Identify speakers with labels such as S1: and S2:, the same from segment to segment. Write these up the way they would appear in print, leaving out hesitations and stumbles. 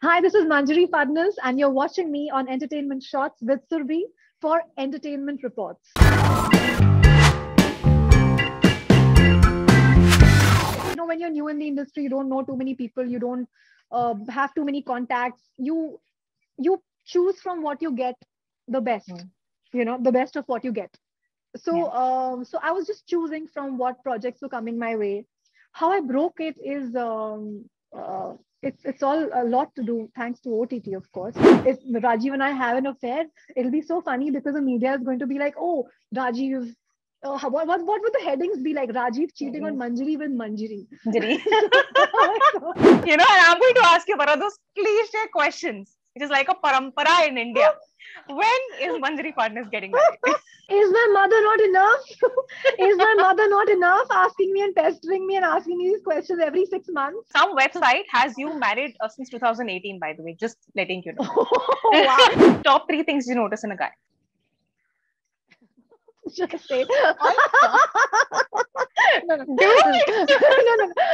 S1: Hi, this is Manjari Fadnnis, and you're watching me on Entertainment Shots with Surbi for Entertainment Reports. When you're new in the industry, you don't know too many people, you don't have too many contacts. You choose from what you get the best, the best of what you get. So I was just choosing from what projects were coming my way. How I broke it is it's all a lot to do thanks to OTT, of course. If Rajeev and I have an affair, it'll be so funny because the media is going to be like, "Oh, Rajeev." What would the headings be like? Rajeev cheating on Manjari with Manjiri.
S2: Manjari. And I'm going to ask you one of those cliche questions. It is like a parampara in India. When is Manjari Fadnnis getting married?
S1: Is my mother not enough? Is my mother not enough? Asking me and pestering me and asking me these questions every 6 months.
S2: Some website has you married since 2018, by the way. Just letting you know.
S1: Wow.
S2: Top 3 things you notice in a guy.
S1: Just say.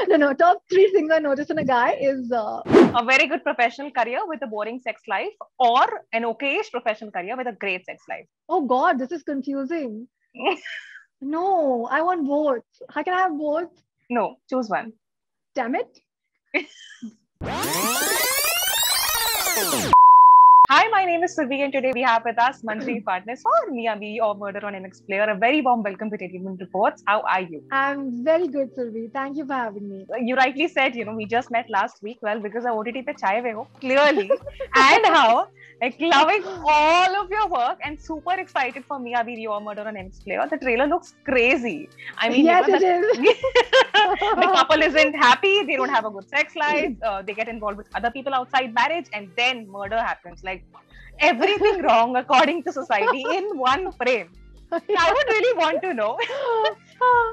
S1: No. Top 3 things I notice in a guy is
S2: a very good professional career with a boring sex life, or an okayish professional career with a great sex life.
S1: Oh God, this is confusing. No, I want both. How can I have both?
S2: No, choose one.
S1: Damn it.
S2: Hi, my name is Surbi, and today we have with us Manjari Fadnnis for Miya Biwi or Murder on MX Player. A very warm welcome to Entertainment Reports. How are you?
S1: I'm very good, Surbi. Thank you for having me.
S2: You rightly said, we just met last week. Well, because I OTT pe chaye hue ho, clearly. And how, loving all of your work and super excited for Miya Biwi or Murder on MX Player. The trailer looks crazy. I mean,
S1: yes, it is.
S2: The couple isn't happy. They don't have a good sex life. They get involved with other people outside marriage, and then murder happens. Like everything wrong according to society in one frame. I would really want to know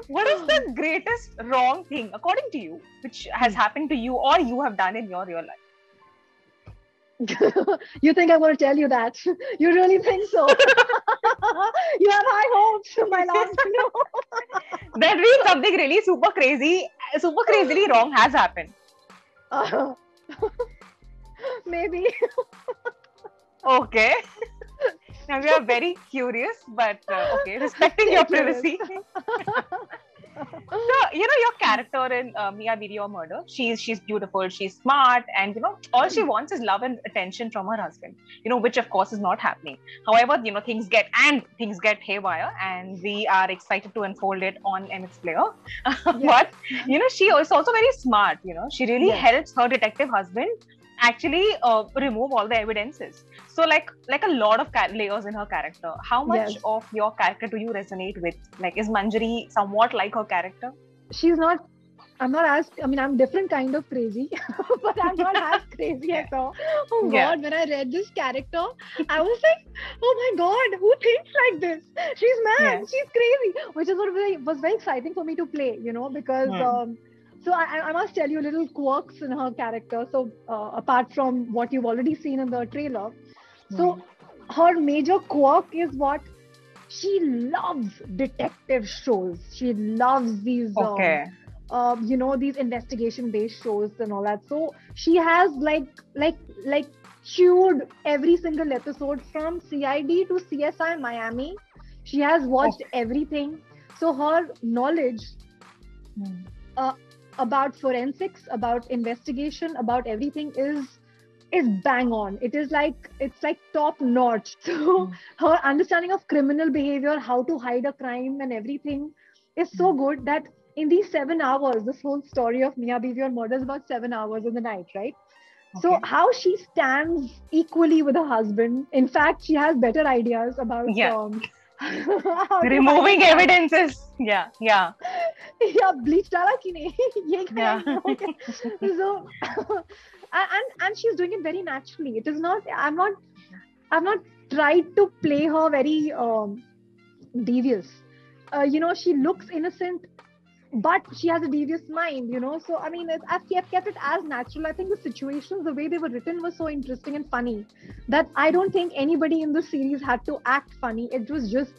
S2: what is the greatest wrong thing according to you which has happened to you or you have done in your real life?
S1: You think I'm going to tell you that? You really think so? You have high hopes, my love.
S2: That means something really super crazily wrong has happened.
S1: Maybe.
S2: Okay. Now we are very curious, but okay, respecting your privacy. So, your character in Miya Biwi or Murder, she's beautiful, she's smart, and, all she wants is love and attention from her husband, which of course is not happening. However, things get haywire, and we are excited to unfold it on MX Player. But, she is also very smart, she really helps her detective husband actually remove all the evidences. So like a lot of layers in her character. How much of your character do you resonate with? Like, is Manjari somewhat like her character?
S1: I'm different kind of crazy, but I'm not as crazy as her. Oh God, when I read this character, I was like, oh my God, who thinks like this? She's mad, she's crazy, which is what was very exciting for me to play, because so I must tell you little quirks in her character. So apart from what you've already seen in the trailer, so her major quirk is what she loves: detective shows. She loves these, these investigation-based shows and all that. So she has like chewed every single episode from CID to CSI Miami. She has watched everything. So her knowledge about forensics, about investigation, about everything is bang on. It's like top notch. So her understanding of criminal behavior, how to hide a crime and everything is so good that in these 7 hours, this whole story of Miya Biwi or Murder is about 7 hours in the night, right? Okay. So how she stands equally with her husband. In fact, she has better ideas about
S2: removing evidences. Yeah,
S1: bleach dala ki nahi? Okay. So and she's doing it very naturally. It is not. I'm not tried to play her very devious. She looks innocent, but she has a devious mind. So I mean, I've kept it as natural. I think the situations, the way they were written, was so interesting and funny that I don't think anybody in the series had to act funny. It was just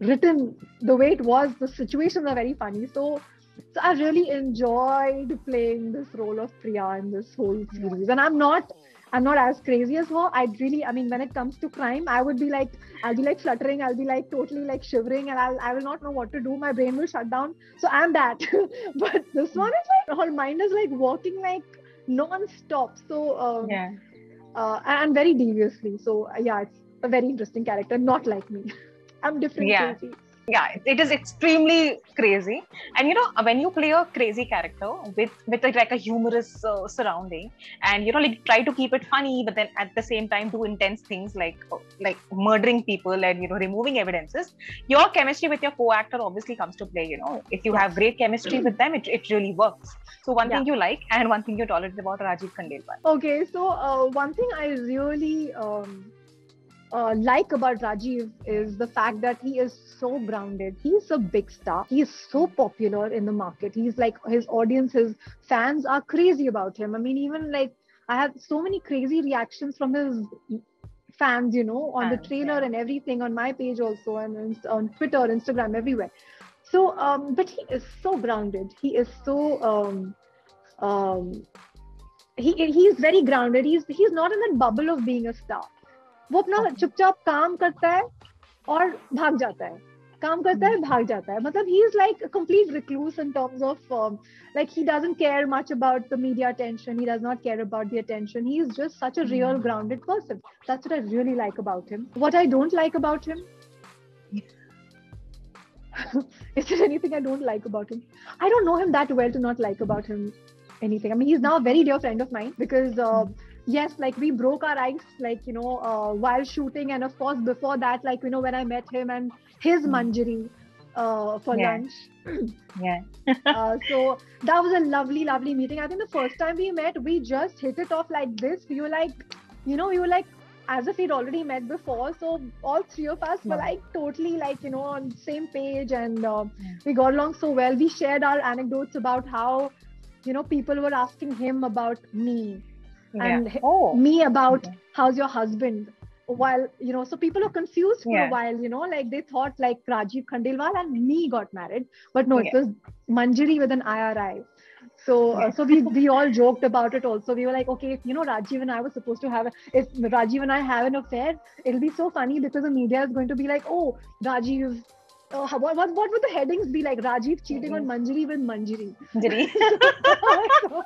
S1: written the way it was. The situations are very funny. So I really enjoyed playing this role of Priya in this whole series. And I'm not I'm not as crazy as her. I mean, when it comes to crime, I'll be like fluttering. I'll be like totally like shivering, and I will not know what to do. My brain will shut down. So I'm that. But this one is like, her mind is like working like non-stop. So, and very deviously. So yeah, it's a very interesting character. Not like me. I'm different,
S2: Yeah.
S1: crazy.
S2: Yeah, it is extremely crazy. And when you play a crazy character with like a humorous surrounding, and like try to keep it funny, but then at the same time do intense things like murdering people and removing evidences, your chemistry with your co-actor obviously comes to play. If you have great chemistry with them, it really works. So one thing you like and one thing you tolerate about Rajeev Khandelwal.
S1: Okay, so one thing I really like about Rajeev is the fact that he is so grounded. He's a big star. He is so popular in the market. He's like, his audience, his fans are crazy about him. I mean, even like I have so many crazy reactions from his fans, on the trailer and everything, on my page also, and on Twitter, Instagram, everywhere. So, but he is so grounded. He is so he's very grounded. He's not in that bubble of being a star. वो अपना चुपचाप काम करता है और भाग जाता है, काम करता है, भाग जाता है. मतलब he is like a complete recluse in terms of like he doesn't care much about the media attention. He does not care about the attention. He is just such a real grounded person. That's what I really like about him. What I don't like about him, is there anything I don't like about him? I don't know him that well to not like about him anything. I mean, he's now a very dear friend of mine because yes, like we broke our ice, like, while shooting. And of course, before that, like, when I met him and his Manjari for lunch. So that was a lovely, lovely meeting. I think the first time we met, we just hit it off like this. We were like, we were like, as if we'd already met before. So all three of us were like totally like, on the same page, and we got along so well. We shared our anecdotes about how, people were asking him about me. And me about how's your husband, while so people are confused for a while, like they thought like Rajeev Khandelwal and me got married, but no, it was Manjari with an IRI. So so we all joked about it also. We were like, okay, if Rajeev and I were supposed to have if Rajeev and I have an affair, it'll be so funny because the media is going to be like, oh, Rajeev, what would the headings be like? Rajeev cheating on Manjari with Manjari. So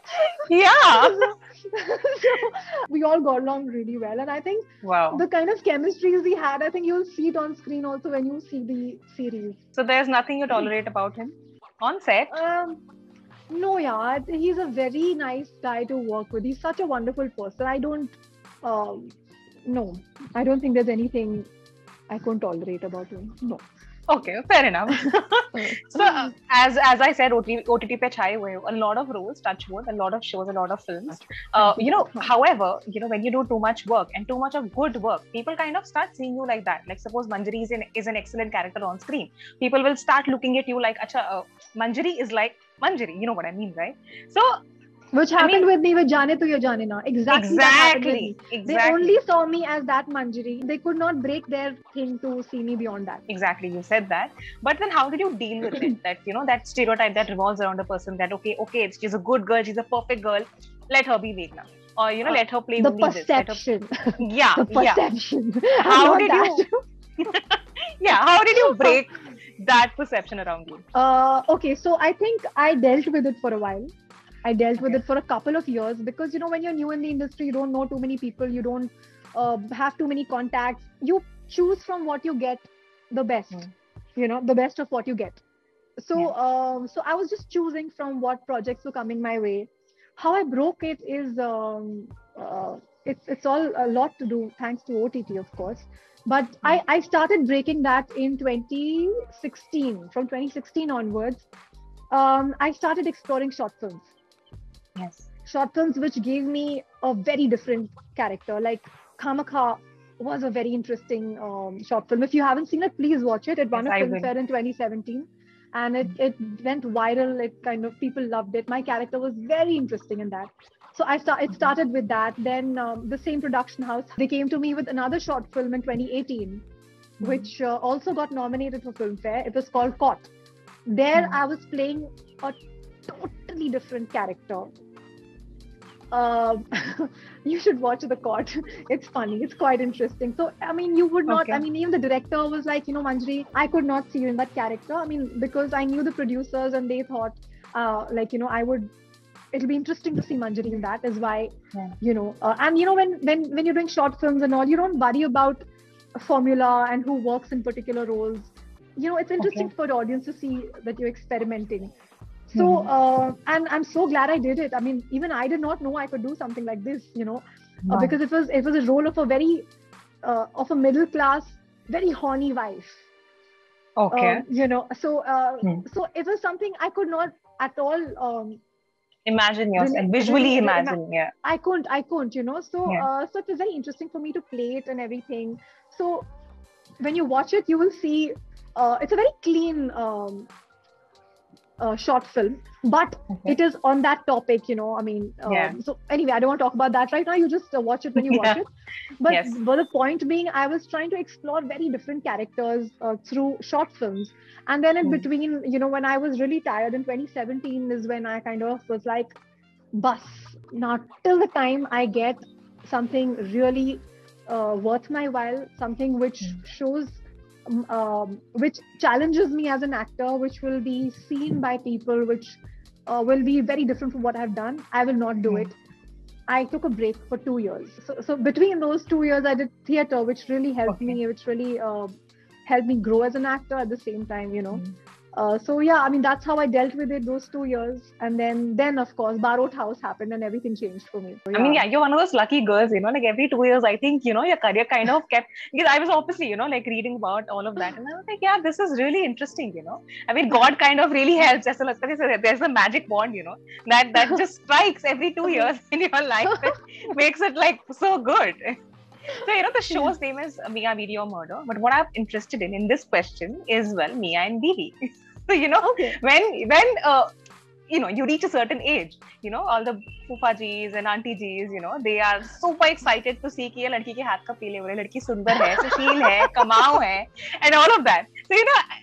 S1: we all got along really well, and I think the kind of chemistries we had, I think you'll see it on screen also when you see the series.
S2: So there's nothing you tolerate about him on set?
S1: No, yeah, he's a very nice guy to work with. He's such a wonderful person. I don't think there's anything I couldn't tolerate about him. No.
S2: Okay, fair enough. So as I said, OTT pe chai hue a lot of roles, touch wood, a lot of shows, a lot of films. However, when you do too much work and too much of good work, people kind of start seeing you like that. Like suppose Manjari is an excellent character on screen, people will start looking at you like, acha, Manjari is like Manjari. You know what I mean, right? So.
S1: Which happened with me with Jaane Tu Ye Jaane Na. Exactly. That happened with me. They only saw me as that Manjari. They could not break their thing to see me beyond that.
S2: Exactly, you said that. But then how did you deal with it? That, that stereotype that revolves around a person that, okay, she's a good girl, she's a perfect girl, let her be Meghna. Or, let her play
S1: the
S2: with
S1: perception.
S2: Yeah.
S1: The perception.
S2: How did you... how did you break that perception around you?
S1: Okay, so I think I dealt with it for a while. I dealt with it for a couple of years because, when you're new in the industry, you don't know too many people, you don't have too many contacts. You choose from what you get the best, the best of what you get. So, so I was just choosing from what projects were coming my way. How I broke it is, it's all a lot to do thanks to OTT, of course. But I started breaking that in 2016. From 2016 onwards, I started exploring short films.
S2: Yes.
S1: Short films which gave me a very different character. Like Khamakha was a very interesting short film. If you haven't seen it, please watch it. It won a Filmfare in 2017. And it went viral. It kind of, people loved it. My character was very interesting in that. So it started with that. Then the same production house, they came to me with another short film in 2018, which also got nominated for Filmfare. It was called Caught. There I was playing a totally different character. uh, you should watch The Court. It's funny. It's quite interesting. So, I mean, you would not, I mean, even the director was like, Manjari, I could not see you in that character. I mean, because I knew the producers and they thought, it'll be interesting to see Manjari in that, is why, and when you're doing short films and all, you don't worry about a formula and who works in particular roles. It's interesting for the audience to see that you're experimenting. So, and I'm so glad I did it. I mean, even I did not know I could do something like this, because it was a role of of a middle class, very horny wife.
S2: Okay.
S1: So it was something I could not at all
S2: imagine yourself, visually imagine. Yeah.
S1: I couldn't, so it was very interesting for me to play it and everything. So when you watch it, you will see it's a very clean short film, but it is on that topic, I mean, so anyway, I don't want to talk about that right now. You just watch it when you watch it. But the point being, I was trying to explore very different characters through short films. And then in between, when I was really tired in 2017 is when I kind of was like, bus, now till the time I get something really worth my while, something which shows which challenges me as an actor, which will be seen by people, which will be very different from what I've done, I will not do it. I took a break for 2 years. So between those 2 years, I did theater, which really helped me, which really helped me grow as an actor at the same time, So yeah, I mean, that's how I dealt with it those 2 years. And then of course, Barot House happened and everything changed for me. So,
S2: I mean, you're one of those lucky girls, like every 2 years, I think, your career kind of kept, because I was obviously, like reading about all of that. And I was like, yeah, this is really interesting, I mean, God kind of really helps. As well as there's a magic wand, that just strikes every 2 years in your life. It makes it like so good. So, the show's name is Miya Biwi or Murder. But what I'm interested in this question is, well, Miya and Biwi. So, when you reach a certain age, all the Fufajis and Auntie-jis, they are super excited to see कि ये लड़की के हाथ का पीले हो रहे, लड़की सुंदर है, सुशील है, कमाऊ है, and all of that. So,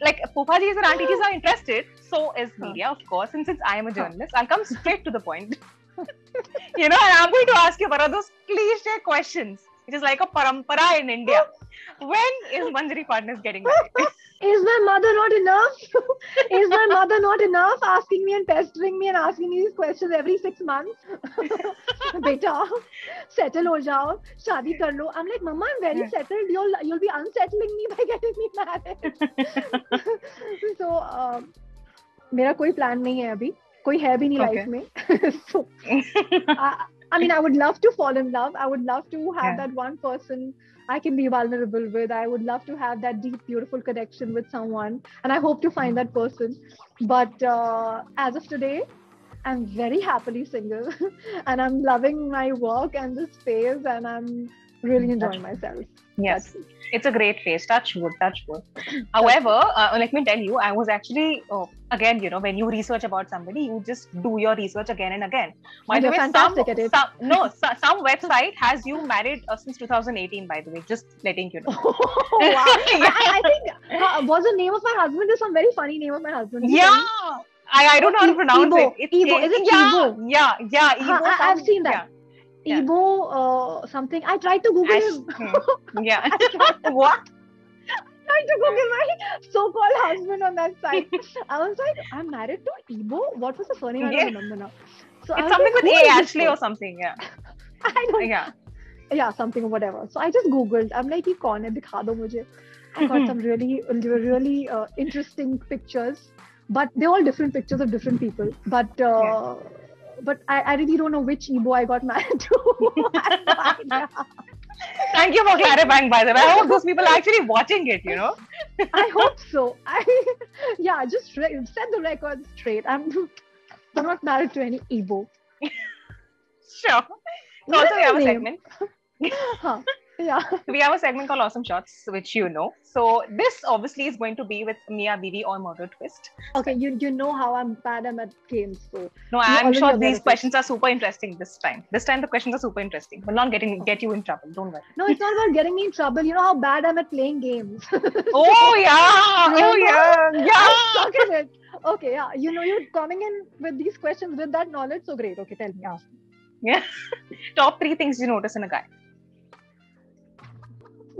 S2: like Fufajis and Auntie-jis are interested. So is media, of course. And since I am a journalist, I'll come straight to the point. And I'm going to ask you one of those cliche questions. It is like a parampara in India. When is Manjari Fadnnis getting married?
S1: Is my mother not enough? Is my mother not enough asking me and pestering me and asking me these questions every 6 months? Beta, settle ho jao, shaadi kar lo. I'm like, Mama, I'm very settled. You'll be unsettling me by getting me married. So, मेरा कोई plan नहीं है अभी. कोई है भी नहीं life में. So, I mean, I would love to fall in love. I would love to have that one person I can be vulnerable with. I would love to have that deep, beautiful connection with someone. And I hope to find that person. But as of today, I'm very happily single. And I'm loving my work and this phase. And I'm really enjoying myself.
S2: Yes, it's a great phase. Touch wood, touch wood. However, let me tell you, I was actually, again, when you research about somebody, you just do your research again and again.
S1: By the way, fantastic at it.
S2: Some website has you married since 2018, by the way, just letting you know.
S1: Oh, wow. I think, was the name of my husband is some very funny name of my husband.
S2: Yeah. I don't know how to pronounce it.
S1: Ibo. Is it Ibo?
S2: Yeah. Ibo.
S1: I've seen that. Yeah. Ibo something. I tried to Google him.
S2: Yeah. What?
S1: I tried to Google my so-called husband on that site. I was like, I'm married to Ibo? What was the surname? I don't remember now. So
S2: it's something like, with A, Ashley or something. Yeah.
S1: I don't. Yeah, something or whatever. So I just Googled. I'm like, ये कौन है? दिखा दो मुझे. I got some really interesting pictures. But they're all different pictures of different people. But I really don't know which Ibo I got married to.
S2: Thank you for clarifying, by the way. I hope those people are actually watching it,
S1: I hope so. Just set the record straight. I'm not married to any Ibo.
S2: Sure. So also we have a segment.
S1: Yeah.
S2: We have a segment called Awesome Shots, which you know. So this obviously is going to be with Miya Biwi or Murder Twist.
S1: Okay, you know how bad I'm at games. So
S2: no, I'm sure these questions are super interesting this time. This time the questions are super interesting. But not get you in trouble. Don't worry.
S1: No, it's not about getting me in trouble. You know how bad I'm at playing games.
S2: Oh yeah.
S1: I'm stuck in it. Okay, yeah. You're coming in with these questions with that knowledge. So great. Okay, tell me. Ask me.
S2: Yeah. Top 3 things you notice in a guy.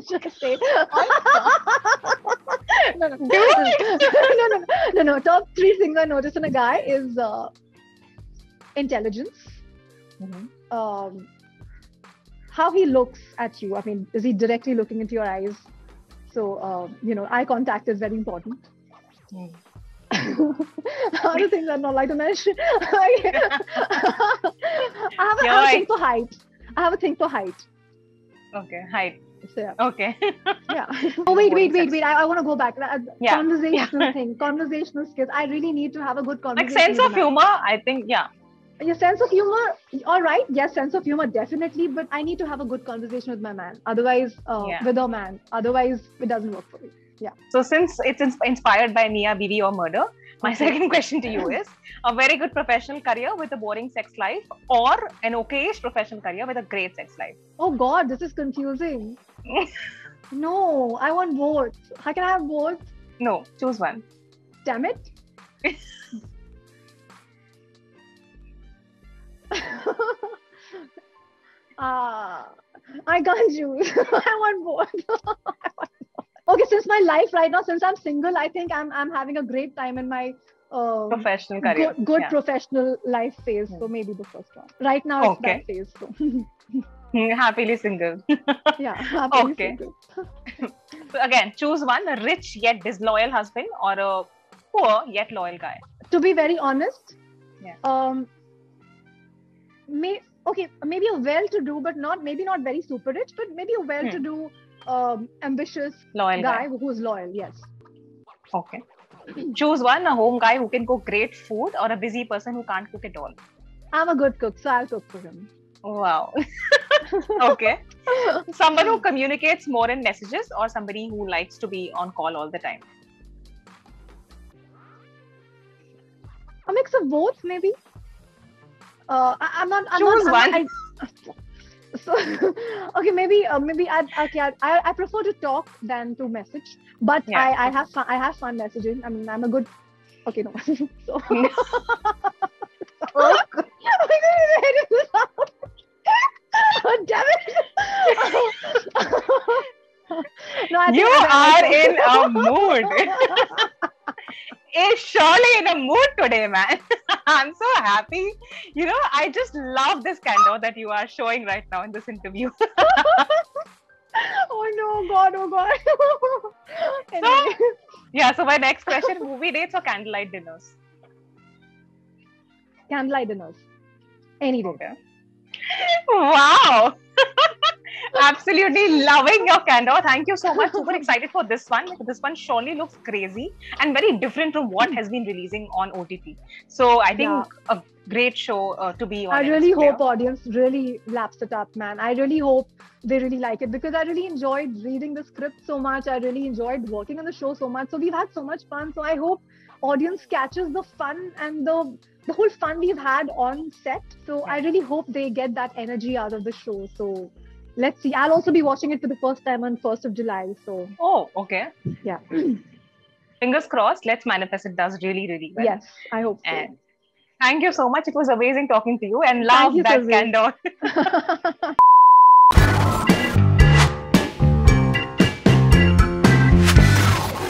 S1: Just say. No. Top 3 things I notice in a guy is intelligence. How he looks at you. I mean, is he directly looking into your eyes? So, eye contact is very important. Other things I'm not like to mention. I have a thing for height.
S2: Okay, height.
S1: So, yeah.
S2: Okay.
S1: Yeah. Oh, wait. I want to go back. Conversational thing. Conversational skills. I really need to have a good conversation.
S2: Like sense of humor, I think, yeah.
S1: Your sense of humor, all right. Yes, sense of humor, definitely. But I need to have a good conversation with my man. Otherwise, with a man. Otherwise, it doesn't work for me. Yeah.
S2: So since it's inspired by Miya Biwi or murder, my second question to you is a very good professional career with a boring sex life or an okayish professional career with a great sex life?
S1: Oh God, this is confusing. No, I want both. How can I have both?
S2: No, choose one.
S1: Damn it. I can't choose. I want both. Okay, since my life right now, since I'm single, I think I'm having a great time in my
S2: professional career.
S1: Good professional life phase. So maybe the first one. Right now it's that phase. So.
S2: Happily single.
S1: Yeah, happily single.
S2: So again, choose one: a rich yet disloyal husband or a poor yet loyal guy.
S1: To be very honest, maybe a well-to-do, but maybe not very super rich, but maybe a well-to-do, ambitious
S2: loyal guy
S1: who's loyal. Yes.
S2: Okay. Choose one: a home guy who can cook great food or a busy person who can't cook at all.
S1: I'm a good cook, so I'll cook for him.
S2: Wow. Okay. Someone who communicates more in messages or somebody who likes to be on call all the time?
S1: A mix of both, maybe.
S2: Choose one.
S1: So, okay, maybe I prefer to talk than to message, but I have fun messaging. I mean, I'm a good. Okay, no. So. Oh, damn it! No,
S2: you are in a mood. Is Shirley in a mood today, man? I'm so happy. I just love this candor that you are showing right now in this interview.
S1: Oh no, God, oh God.
S2: Anyway. So my next question, movie dates or candlelight dinners?
S1: Candlelight dinners. Any day.
S2: Okay. Wow. Absolutely loving your candor. Thank you so much. Super excited for this one. This one surely looks crazy and very different from what has been releasing on OTT. So I think a great show to be on.
S1: I really hope audience really laps it up, man. I really hope they really like it because I really enjoyed reading the script so much. I really enjoyed working on the show so much. So we've had so much fun. So I hope audience catches the fun and the whole fun we've had on set. So I really hope they get that energy out of the show. So let's see. I'll also be watching it for the first time on 1st of July. So.
S2: Oh, okay.
S1: Yeah.
S2: Fingers crossed. Let's manifest it does really, really well.
S1: Yes, I hope so.
S2: And thank you so much. It was amazing talking to you and love that candor.